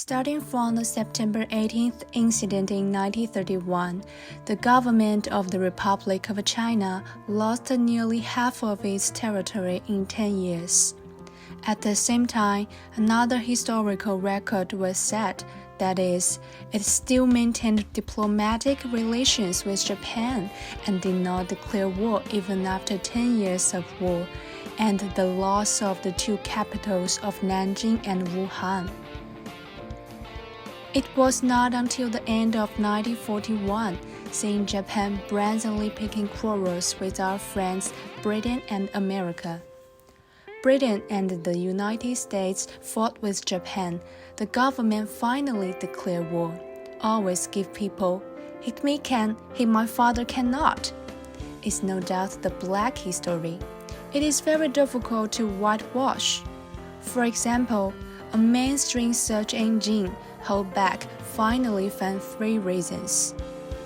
Starting from the September 18th incident in 1931, the government of the Republic of China lost nearly half of its territory in 10 years. At the same time, another historical record was set, that is, it still maintained diplomatic relations with Japan and did not declare war even after 10 years of war, and the loss of the two capitals of Nanjing and Wuhan. It was not until the end of 1941, seeing Japan brazenly picking quarrels with our friends Britain and America. Britain and the United States fought with Japan. The government finally declared war. Always give people, hit me can, hit my father cannot. It's no doubt the black history. It is very difficult to whitewash. For example, a mainstream search engine, Hold Back, finally found 3 reasons.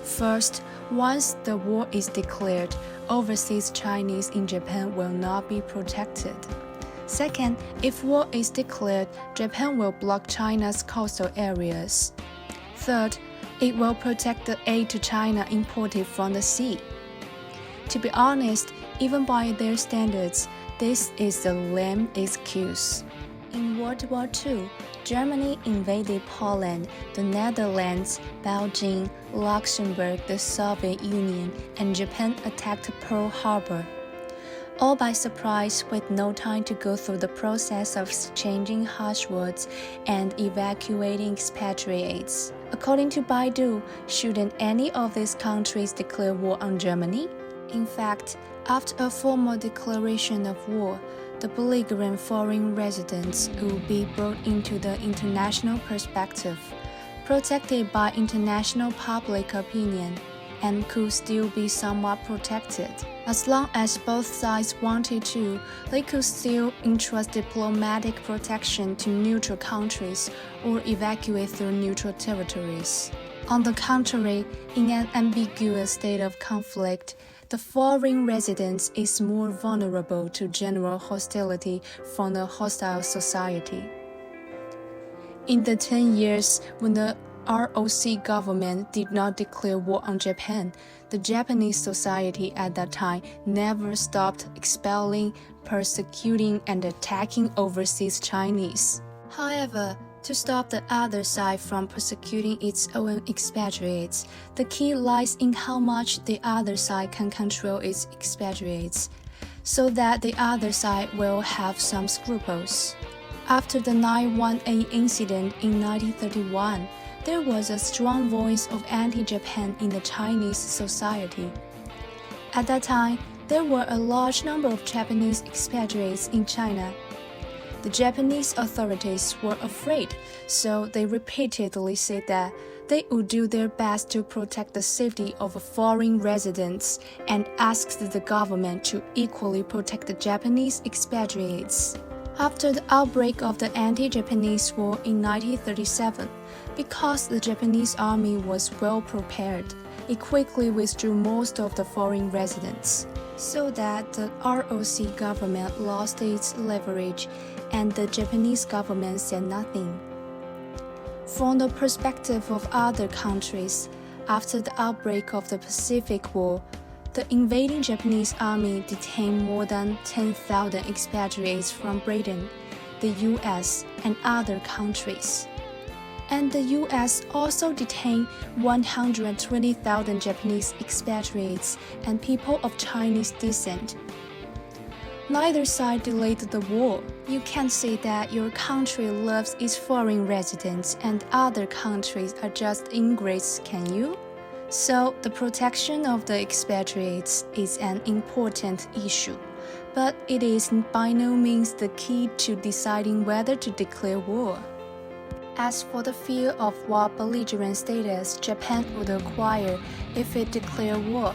First, once the war is declared, overseas Chinese in Japan will not be protected. Second, if war is declared, Japan will block China's coastal areas. Third, it will protect the aid to China imported from the sea. To be honest, even by their standards, this is a lame excuse. In World War II, Germany invaded Poland, the Netherlands, Belgium, Luxembourg, the Soviet Union, and Japan attacked Pearl Harbor. All by surprise with no time to go through the process of exchanging harsh words and evacuating expatriates. According to Baidu, shouldn't any of these countries declare war on Germany? In fact, after a formal declaration of war, the belligerent foreign residents will be brought into the international perspective, protected by international public opinion, and could still be somewhat protected. As long as both sides wanted to, they could still entrust diplomatic protection to neutral countries or evacuate through neutral territories. On the contrary, in an ambiguous state of conflict, the foreign resident is more vulnerable to general hostility from the hostile society. In the 10 years when the ROC government did not declare war on Japan, the Japanese society at that time never stopped expelling, persecuting, and attacking overseas Chinese. However, to stop the other side from persecuting its own expatriates, the key lies in how much the other side can control its expatriates, so that the other side will have some scruples. After the 9/18 incident in 1931, there was a strong voice of anti-Japan in the Chinese society. At that time, there were a large number of Japanese expatriates in China. The Japanese authorities were afraid, so they repeatedly said that they would do their best to protect the safety of foreign residents and asked the government to equally protect the Japanese expatriates. After the outbreak of the anti-Japanese war in 1937, because the Japanese army was well prepared, it quickly withdrew most of the foreign residents, so that the ROC government lost its leverage and the Japanese government said nothing. From the perspective of other countries, after the outbreak of the Pacific War, the invading Japanese army detained more than 10,000 expatriates from Britain, the US, and other countries. And the US also detained 120,000 Japanese expatriates and people of Chinese descent. Neither side delayed the war. You can't say that your country loves its foreign residents and other countries are just ingrates, can you? So, the protection of the expatriates is an important issue, but it is by no means the key to deciding whether to declare war. As for the fear of what belligerent status Japan would acquire if it declared war,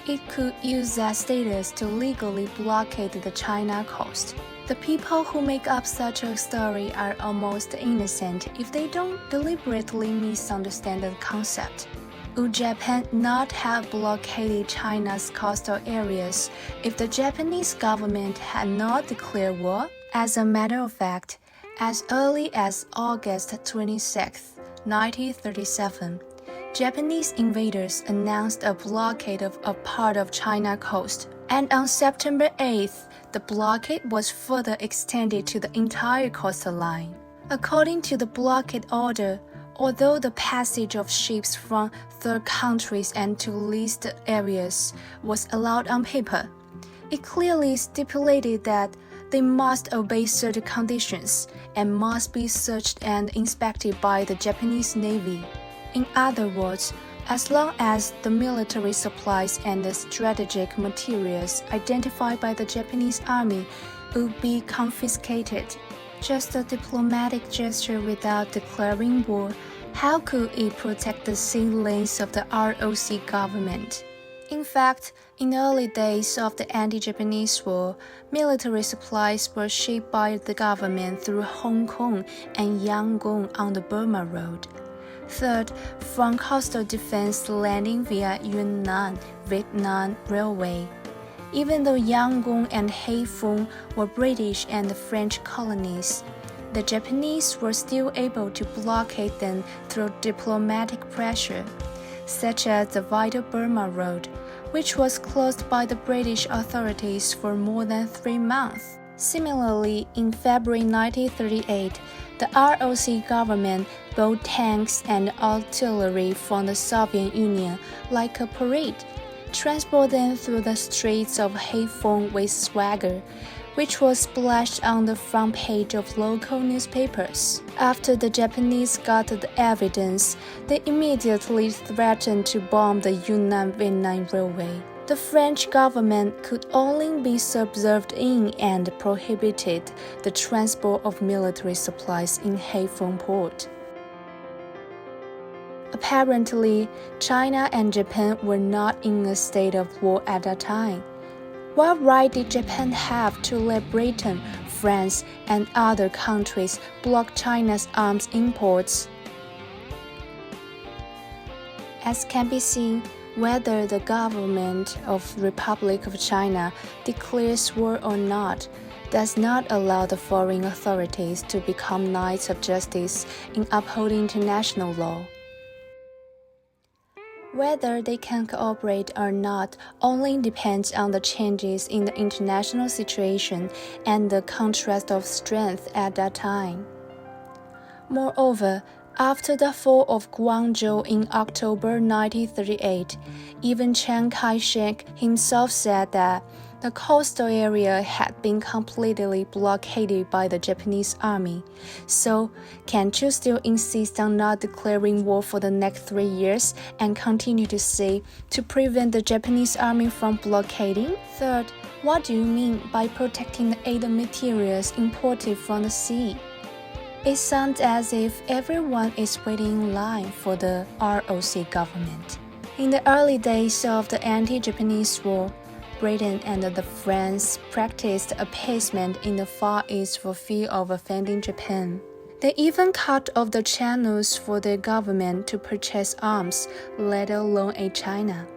it could use that status to legally blockade the China coast. The people who make up such a story are almost innocent if they don't deliberately misunderstand the concept. Would Japan not have blockaded China's coastal areas if the Japanese government had not declared war? As a matter of fact, As early as August 26, 1937, Japanese invaders announced a blockade of a part of China coast, and on September 8th, the blockade was further extended to the entire coastline. According to the blockade order, although the passage of ships from third countries and to listed areas was allowed on paper, it clearly stipulated that they must obey certain conditions and must be searched and inspected by the Japanese Navy. In other words, as long as the military supplies and the strategic materials identified by the Japanese army would be confiscated. Just a diplomatic gesture without declaring war, how could it protect the sea lanes of the ROC government? In fact, in the early days of the anti-Japanese war, military supplies were shipped by the government through Hong Kong and Yangon on the Burma Road. Third, from coastal defense landing via Yunnan, Vietnam Railway. Even though Yangon and Haiphong were British and French colonies, the Japanese were still able to blockade them through diplomatic pressure, such as the vital Burma Road, which was closed by the British authorities for more than 3 months. Similarly, in February 1938, the ROC government bought tanks and artillery from the Soviet Union like a parade, transport them through the streets of Haiphong with swagger, which was splashed on the front page of local newspapers. After the Japanese got the evidence, they immediately threatened to bomb the Yunnan-Vietnam Railway. The French government could only be subserved in and prohibited the transport of military supplies in Haiphong port. Apparently, China and Japan were not in a state of war at that time. What right did Japan have to let Britain, France, and other countries block China's arms imports? As can be seen, whether the government of Republic of China declares war or not does not allow the foreign authorities to become knights of justice in upholding international law. Whether they can cooperate or not only depends on the changes in the international situation and the contrast of strength at that time. Moreover, after the fall of Guangzhou in October 1938, even Chiang Kai-shek himself said that the coastal area had been completely blockaded by the Japanese army. So, can't you still insist on not declaring war for the next 3 years and continue to say to prevent the Japanese army from blockading? Third, what do you mean by protecting the aid materials imported from the sea? It sounds as if everyone is waiting in line for the ROC government. In the early days of the anti-Japanese war, Britain and the France practiced appeasement in the Far East for fear of offending Japan. They even cut off the channels for their government to purchase arms, let alone aid China.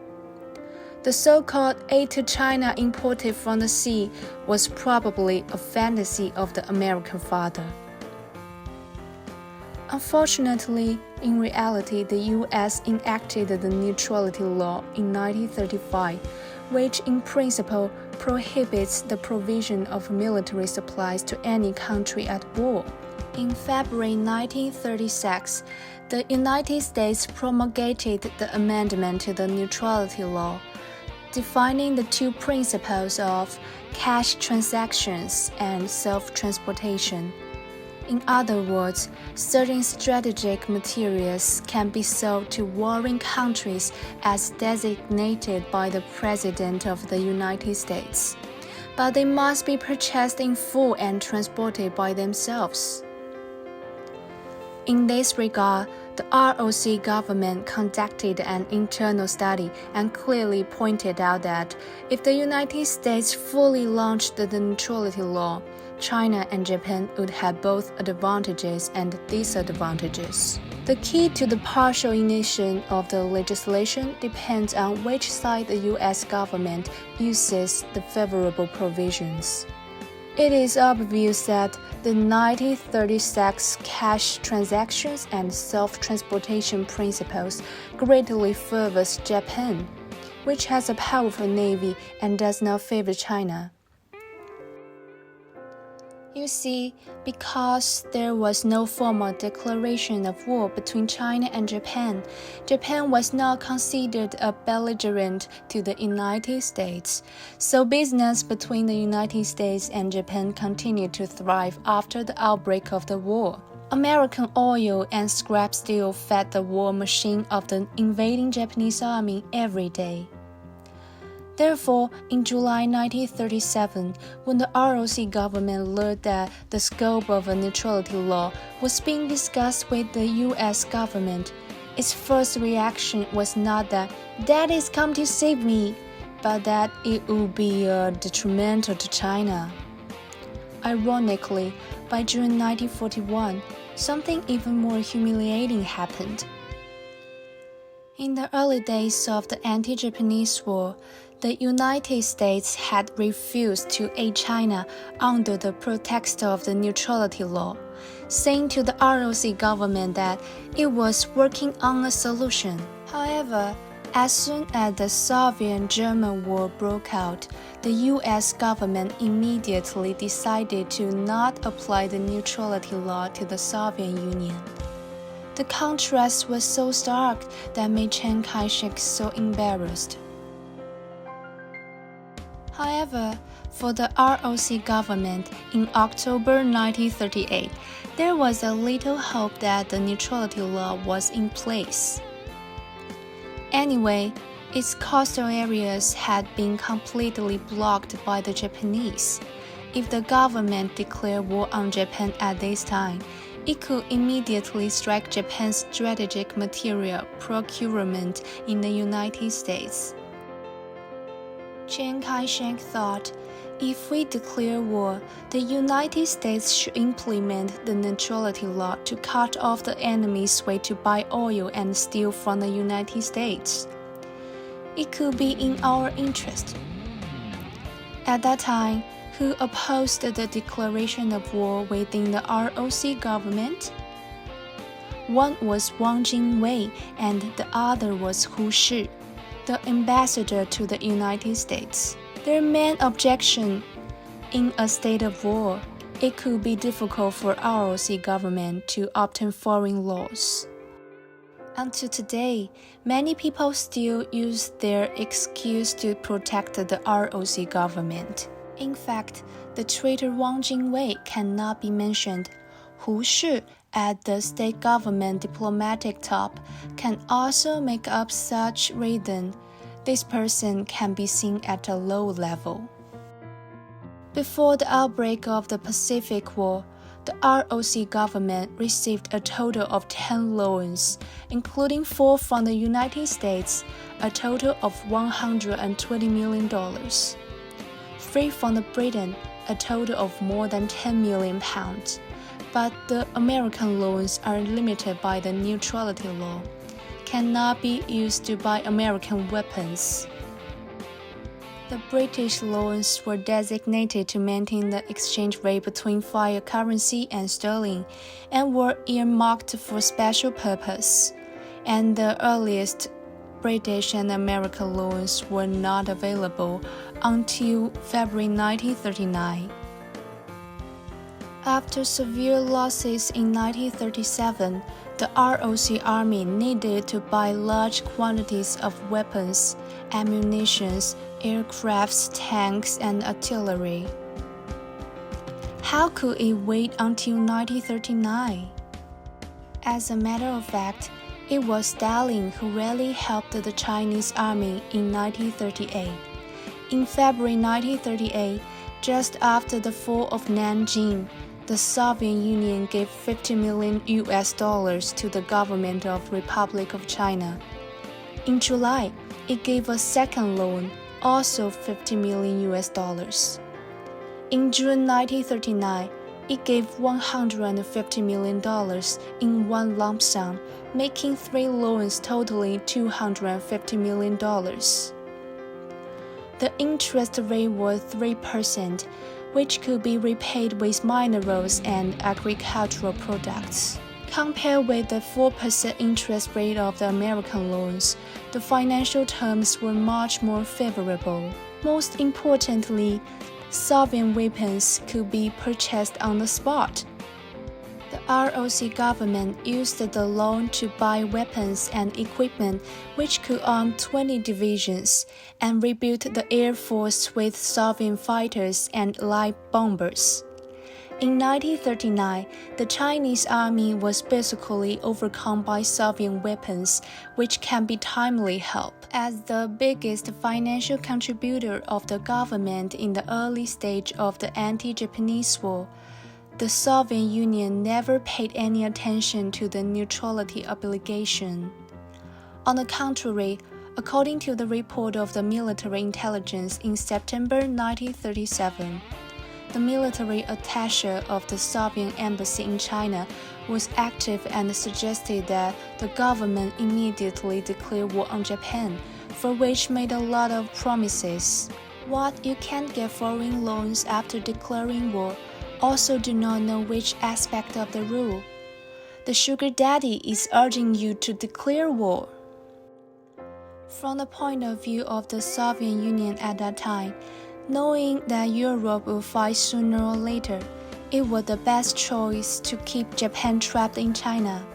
The so-called aid to China imported from the sea was probably a fantasy of the American father. Unfortunately, in reality, the U.S. enacted the neutrality law in 1935, which in principle prohibits the provision of military supplies to any country at war. In February 1936, the United States promulgated the amendment to the neutrality law, defining the two principles of cash transactions and self-transportation. In other words, certain strategic materials can be sold to warring countries as designated by the President of the United States, but they must be purchased in full and transported by themselves. In this regard, the ROC government conducted an internal study and clearly pointed out that if the United States fully launched the neutrality law, China and Japan would have both advantages and disadvantages. The key to the partial initiation of the legislation depends on which side the U.S. government uses the favorable provisions. It is obvious that the 1936 cash transactions and self-transportation principles greatly favors Japan, which has a powerful navy and does not favor China. You see, because there was no formal declaration of war between China and Japan, Japan was not considered a belligerent to the United States, so business between the United States and Japan continued to thrive after the outbreak of the war. American oil and scrap steel fed the war machine of the invading Japanese army every day. Therefore, in July 1937, when the ROC government learned that the scope of a neutrality law was being discussed with the U.S. government, its first reaction was not that "Dad is come to save me," but that it would be detrimental to China. Ironically, by June 1941, something even more humiliating happened. In the early days of the anti-Japanese war, the United States had refused to aid China under the pretext of the neutrality law, saying to the ROC government that it was working on a solution. However, as soon as the Soviet-German War broke out, the U.S. government immediately decided to not apply the neutrality law to the Soviet Union. The contrast was so stark that made Chiang Kai-shek so embarrassed. However, for the ROC government, in October 1938, there was a little hope that the neutrality law was in place. Anyway, its coastal areas had been completely blocked by the Japanese. If the government declared war on Japan at this time, it could immediately strike Japan's strategic material procurement in the United States. Chiang Kai-shek thought, if we declare war, the United States should implement the neutrality law to cut off the enemy's way to buy oil and steel from the United States. It could be in our interest. At that time, who opposed the declaration of war within the ROC government? One was Wang Jingwei and the other was Hu Shi, the ambassador to the United States. Their main objection: in a state of war, it could be difficult for ROC government to obtain foreign laws. Until today, many people still use their excuse to protect the ROC government. In fact, the traitor Wang Jingwei cannot be mentioned. Hu Shi, at the state government diplomatic top, can also make up such reason. This person can be seen at a low level. Before the outbreak of the Pacific War, the ROC government received a total of 10 loans, including 4 from the United States, a total of $120 million. 3 from the Britain, a total of more than 10 million pounds. But the American loans are limited by the neutrality law, cannot be used to buy American weapons. The British loans were designated to maintain the exchange rate between fiat currency and sterling and were earmarked for special purpose, and the earliest British and American loans were not available until February 1939. After severe losses in 1937, the ROC Army needed to buy large quantities of weapons, ammunition, aircrafts, tanks, and artillery. How could it wait until 1939? As a matter of fact, it was Stalin who really helped the Chinese army in 1938. In February 1938, just after the fall of Nanjing, the Soviet Union gave $50 million to the government of Republic of China. In July, it gave a second loan, also $50 million. In June 1939, it gave $150 million in one lump sum, making 3 loans totaling $250 million. The interest rate was 3%, which could be repaid with minerals and agricultural products. Compared with the 4% interest rate of the American loans, the financial terms were much more favorable. Most importantly, Soviet weapons could be purchased on the spot. The ROC government used the loan to buy weapons and equipment which could arm 20 divisions and rebuild the air force with Soviet fighters and light bombers. In 1939, the Chinese army was basically overcome by Soviet weapons, which can be timely help. As the biggest financial contributor of the government in the early stage of the anti-Japanese war, the Soviet Union never paid any attention to the neutrality obligation. On the contrary, according to the report of the military intelligence in September 1937, the military attaché of the Soviet embassy in China was active and suggested that the government immediately declare war on Japan, for which made a lot of promises. What you can't get foreign loans after declaring war also do not know which aspect of the rule. The sugar daddy is urging you to declare war. From the point of view of the Soviet Union at that time, knowing that Europe will fight sooner or later, it was the best choice to keep Japan trapped in China.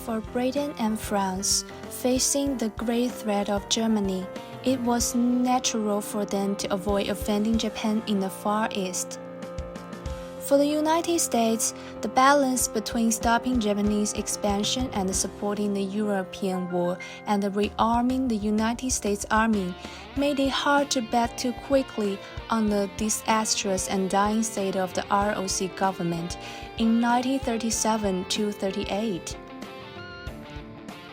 For Britain and France, facing the great threat of Germany, it was natural for them to avoid offending Japan in the Far East. For the United States, the balance between stopping Japanese expansion and supporting the European war and rearming the United States Army made it hard to bet too quickly on the disastrous and dying state of the ROC government in 1937–38.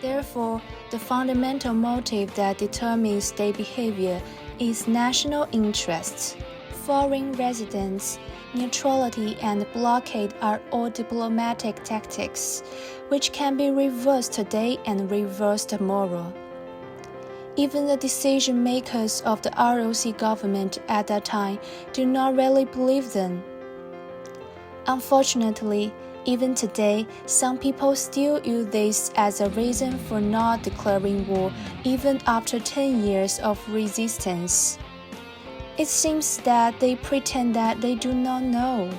Therefore, the fundamental motive that determines state behavior is national interests. Foreign residence, neutrality, and blockade are all diplomatic tactics, which can be reversed today and reversed tomorrow. Even the decision makers of the ROC government at that time do not really believe them. Unfortunately, even today, some people still use this as a reason for not declaring war even after 10 years of resistance. It seems that they pretend that they do not know.